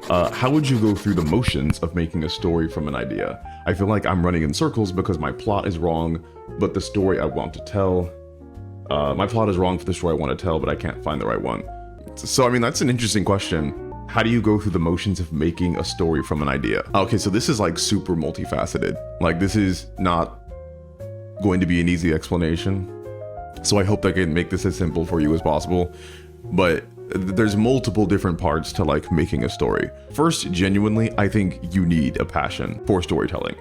How would you go through the motions of making a story from an idea? I feel like I'm running in circles because my plot is wrong, but the story I want to tell, my plot is wrong for the story I want to tell, but I can't find the right one. So, I mean, that's an interesting question. How do you go through the motions of making a story from an idea? Okay, so this is like super multifaceted. Like, this is not going to be an easy explanation. So I hope I can make this as simple for you as possible. But there's multiple different parts to like making a story. First, genuinely, I think you need a passion for storytelling.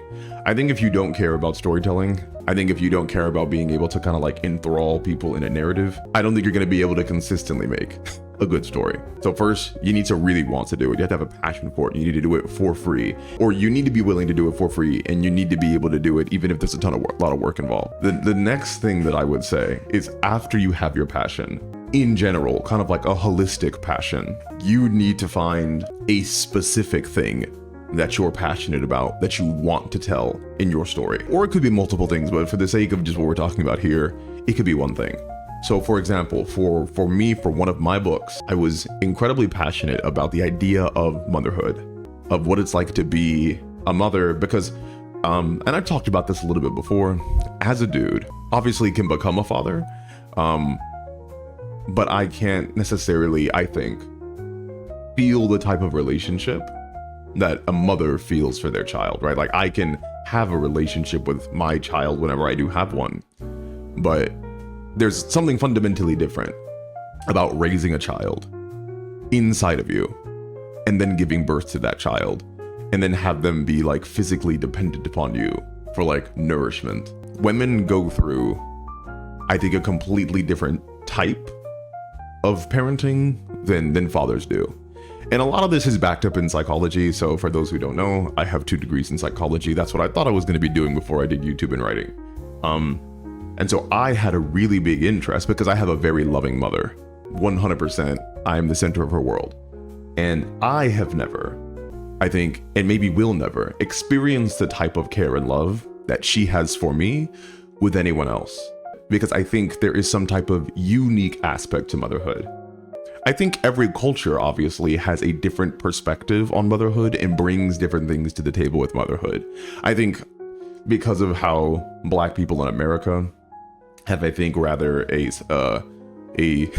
I think if you don't care about storytelling, I think if you don't care about being able to kind of like enthrall people in a narrative, I don't think you're going to be able to consistently make a good story. So first, you need to really want to do it. You have to have a passion for it. You need to do it for free, or you need to be willing to do it for free, and you need to be able to do it even if there's a lot of work involved. The next thing that I would say is, after you have your passion, in general, kind of like a holistic passion, you need to find a specific thing that you're passionate about, that you want to tell in your story. Or it could be multiple things, but for the sake of just what we're talking about here, it could be one thing. So for example, for me, for one of my books, I was incredibly passionate about the idea of motherhood, of what it's like to be a mother, because, and I've talked about this a little bit before, as a dude, obviously can become a father, but I can't necessarily, I think, feel the type of relationship that a mother feels for their child, right? Like, I can have a relationship with my child whenever I do have one, but there's something fundamentally different about raising a child inside of you and then giving birth to that child and then have them be like physically dependent upon you for like nourishment. Women go through, I think, a completely different type of parenting than fathers do. And a lot of this is backed up in psychology. So for those who don't know, I have 2 degrees in psychology. That's what I thought I was going to be doing before I did YouTube and writing. And so I had a really big interest because I have a very loving mother. 100%, I am the center of her world. And I have never, I think, and maybe will never, experience the type of care and love that she has for me with anyone else. Because I think there is some type of unique aspect to motherhood. I think every culture obviously has a different perspective on motherhood and brings different things to the table with motherhood. I think because of how Black people in America have, I think, rather a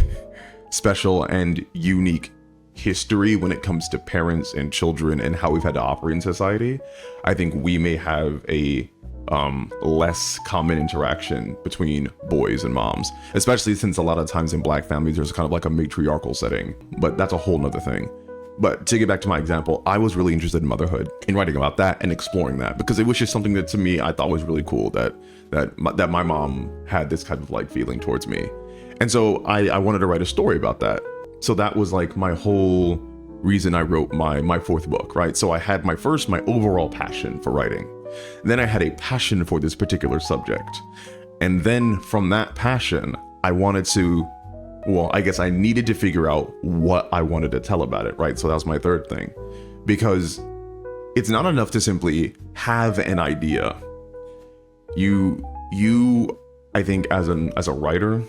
special and unique history when it comes to parents and children and how we've had to operate in society, I think we may have a less common interaction between boys and moms, especially since a lot of times in Black families there's kind of like a matriarchal setting, but that's a whole nother thing. But to get back to my example, I was really interested in motherhood, in writing about that and exploring that, because it was just something that to me I thought was really cool, that my mom had this kind of like feeling towards me. And so I wanted to write a story about that. So that was like my whole reason I wrote my 4th book, right? So I had my overall passion for writing. Then I had a passion for this particular subject. And then from that passion, I wanted to, well, I guess I needed to figure out what I wanted to tell about it, right? So that was my 3rd thing, because it's not enough to simply have an idea. You, I think as a writer,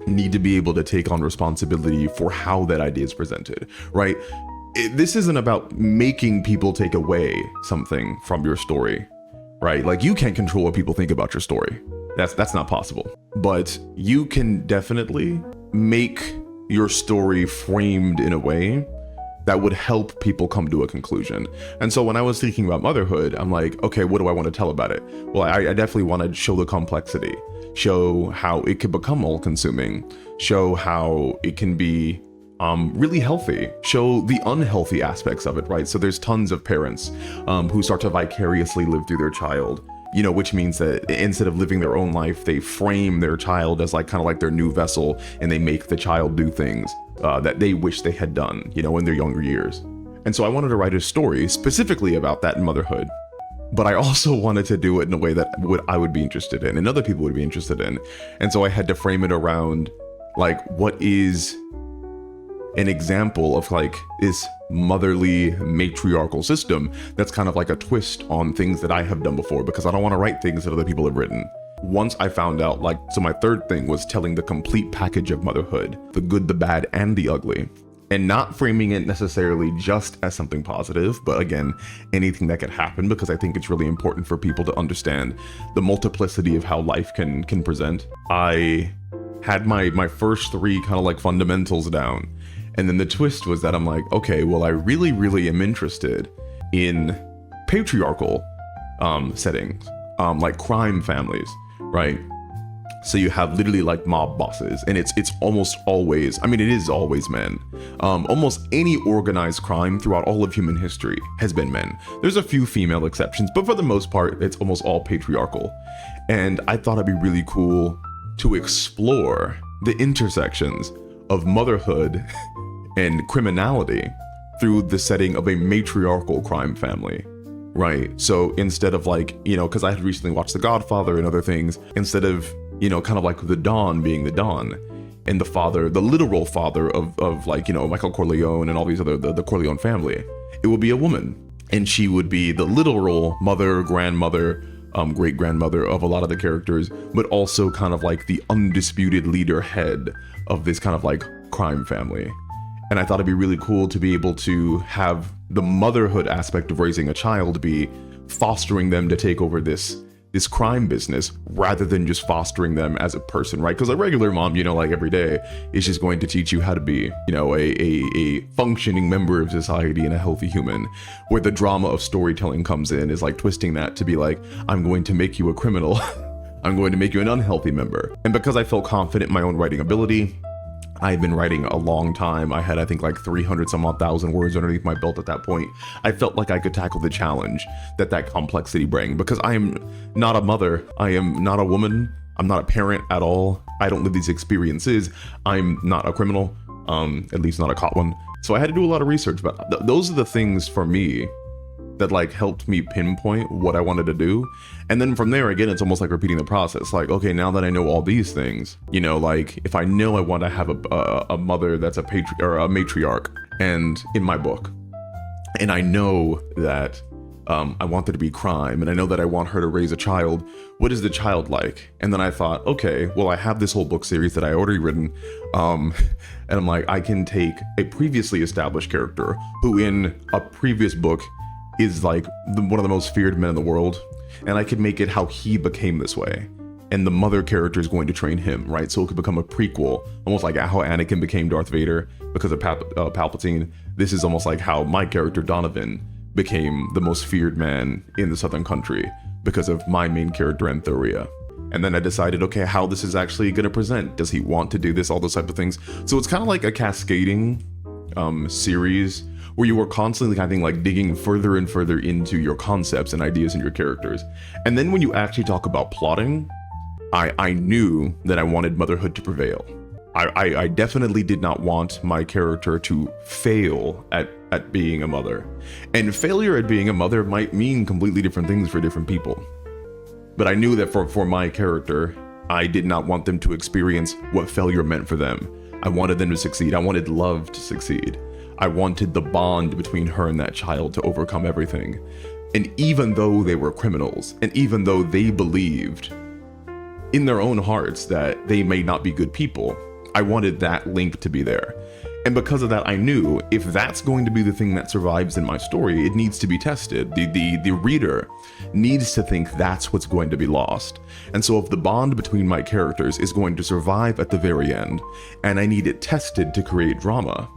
need to be able to take on responsibility for how that idea is presented, right? This isn't about making people take away something from your story, right? Like, you can't control what people think about your story. That's not possible. But you can definitely make your story framed in a way that would help people come to a conclusion. And so when I was thinking about motherhood, I'm like, okay, what do I want to tell about it? Well, I definitely want to show the complexity, show how it can become all-consuming, show how it can be really healthy, show the unhealthy aspects of it, right? So there's tons of parents who start to vicariously live through their child, you know, which means that instead of living their own life, they frame their child as like kind of like their new vessel, and they make the child do things that they wish they had done, you know, in their younger years. And so I wanted to write a story specifically about that in motherhood, but I also wanted to do it in a way that I would be interested in and other people would be interested in. And so I had to frame it around like, what is an example of like this motherly matriarchal system that's kind of like a twist on things that I have done before, because I don't want to write things that other people have written. Once I found out, like, so my 3rd thing was telling the complete package of motherhood, the good, the bad, and the ugly. and not framing it necessarily just as something positive, but again, anything that could happen, because I think it's really important for people to understand the multiplicity of how life can present. I had my first three kind of like fundamentals down, and then the twist was that I'm like, okay, well, I really am interested in patriarchal settings, like crime families, right? So you have literally like mob bosses, and it's almost always, I mean, it is always men. Almost any organized crime throughout all of human history has been men. There's a few female exceptions, but for the most part, it's almost all patriarchal. And I thought it'd be really cool to explore the intersections of motherhood and criminality through the setting of a matriarchal crime family. Right. So instead of like, you know, because I had recently watched The Godfather and other things, instead of, you know, kind of like the Don being the Don and the father, the literal father of like, you know, Michael Corleone and all these other, the Corleone family, it would be a woman. And she would be the literal mother, grandmother, great grandmother of a lot of the characters, but also kind of like the undisputed leader head of this kind of like crime family. And I thought it'd be really cool to be able to have the motherhood aspect of raising a child be fostering them to take over this crime business rather than just fostering them as a person, right? Because a regular mom, you know, like every day is just going to teach you how to be, you know, a functioning member of society and a healthy human. Where the drama of storytelling comes in is like twisting that to be like, I'm going to make you a criminal. I'm going to make you an unhealthy member. And because I felt confident in my own writing ability, I've been writing a long time. I had, I think, like 300 some odd thousand words underneath my belt at that point. I felt like I could tackle the challenge that complexity bring, because I am not a mother. I am not a woman. I'm not a parent at all. I don't live these experiences. I'm not a criminal, at least not a caught one. So I had to do a lot of research, but those are the things for me that like helped me pinpoint what I wanted to do. And then from there, again, it's almost like repeating the process. Like, okay, now that I know all these things, you know, like if I know I want to have a mother that's a matriarch, and in my book, and I know that I want there to be crime, and I know that I want her to raise a child, what is the child like? And then I thought, okay, well, I have this whole book series that I already written, and I'm like, I can take a previously established character who in a previous book is like one of the most feared men in the world, and I could make it how he became this way, and the mother character is going to train him, right? So it could become a prequel, almost like how Anakin became Darth Vader because of Palpatine. This is almost like how my character Donovan became the most feared man in the Southern Country because of my main character Anthoria. And then I decided, okay, how this is actually going to present. Does he want to do this? All those type of things. So it's kind of like a cascading series where you were constantly, I think, like digging further and further into your concepts and ideas and your characters. And then when you actually talk about plotting, I knew that I wanted motherhood to prevail. I definitely did not want my character to fail at being a mother. And failure at being a mother might mean completely different things for different people. But I knew that for my character, I did not want them to experience what failure meant for them. I wanted them to succeed. I wanted love to succeed. I wanted the bond between her and that child to overcome everything. And even though they were criminals, and even though they believed in their own hearts that they may not be good people, I wanted that link to be there. And because of that, I knew if that's going to be the thing that survives in my story, it needs to be tested. The reader needs to think that's what's going to be lost. And so if the bond between my characters is going to survive at the very end, and I need it tested to create drama,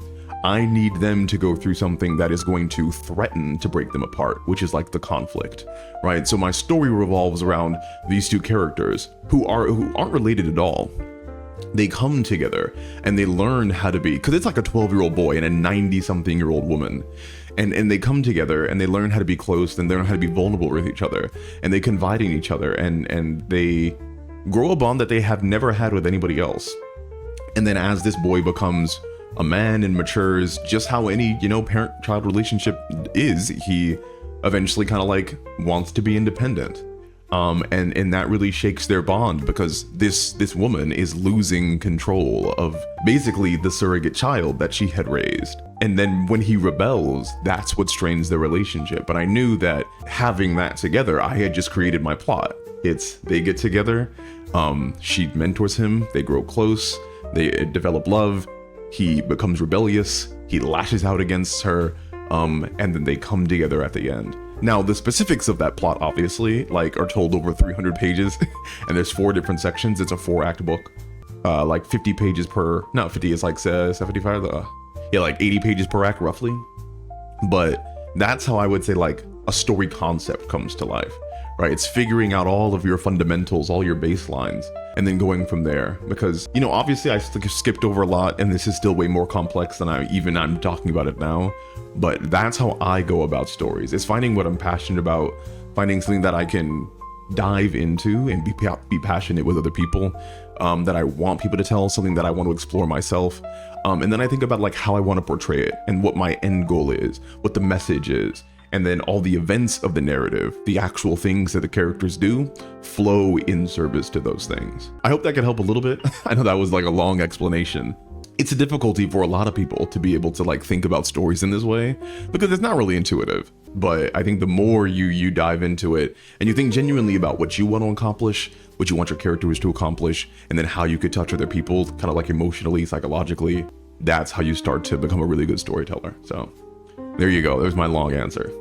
I need them to go through something that is going to threaten to break them apart, which is like the conflict, right? So my story revolves around these two characters who aren't related at all. They come together and they learn how to be, because it's like a 12-year-old boy and a 90-something-year-old woman. And they come together and they learn how to be close, and they learn how to be vulnerable with each other, and they confide in each other, and they grow a bond that they have never had with anybody else. And then as this boy becomes a man and matures, just how any, parent-child relationship is, he eventually kind of like wants to be independent. And that really shakes their bond, because this woman is losing control of basically the surrogate child that she had raised. And then when he rebels, that's what strains their relationship. But I knew that having that together, I had just created my plot. They get together, she mentors him, they grow close, they develop love, he becomes rebellious, he lashes out against her, and then they come together at the end. Now, the specifics of that plot, obviously, like, are told over 300 pages, and there's 4 different sections. It's a 4-act book, like 50 pages per, not 50, it's like 75, yeah, like 80 pages per act, roughly. But that's how I would say, like, a story concept comes to life, right? It's figuring out all of your fundamentals, all your baselines, and then going from there. Because, you know, obviously I skipped over a lot, and this is still way more complex than I'm talking about it now. But that's how I go about stories. It's finding what I'm passionate about, finding something that I can dive into and be passionate with other people, that I want people to tell, something that I want to explore myself. And then I think about like how I want to portray it and what my end goal is, what the message is. And then all the events of the narrative, the actual things that the characters do, flow in service to those things. I hope that could help a little bit. I know that was like a long explanation. It's a difficulty for a lot of people to be able to like think about stories in this way because it's not really intuitive. But I think the more you dive into it and you think genuinely about what you want to accomplish, what you want your characters to accomplish, and then how you could touch other people, kind of like emotionally, psychologically, that's how you start to become a really good storyteller. So there you go. There's my long answer.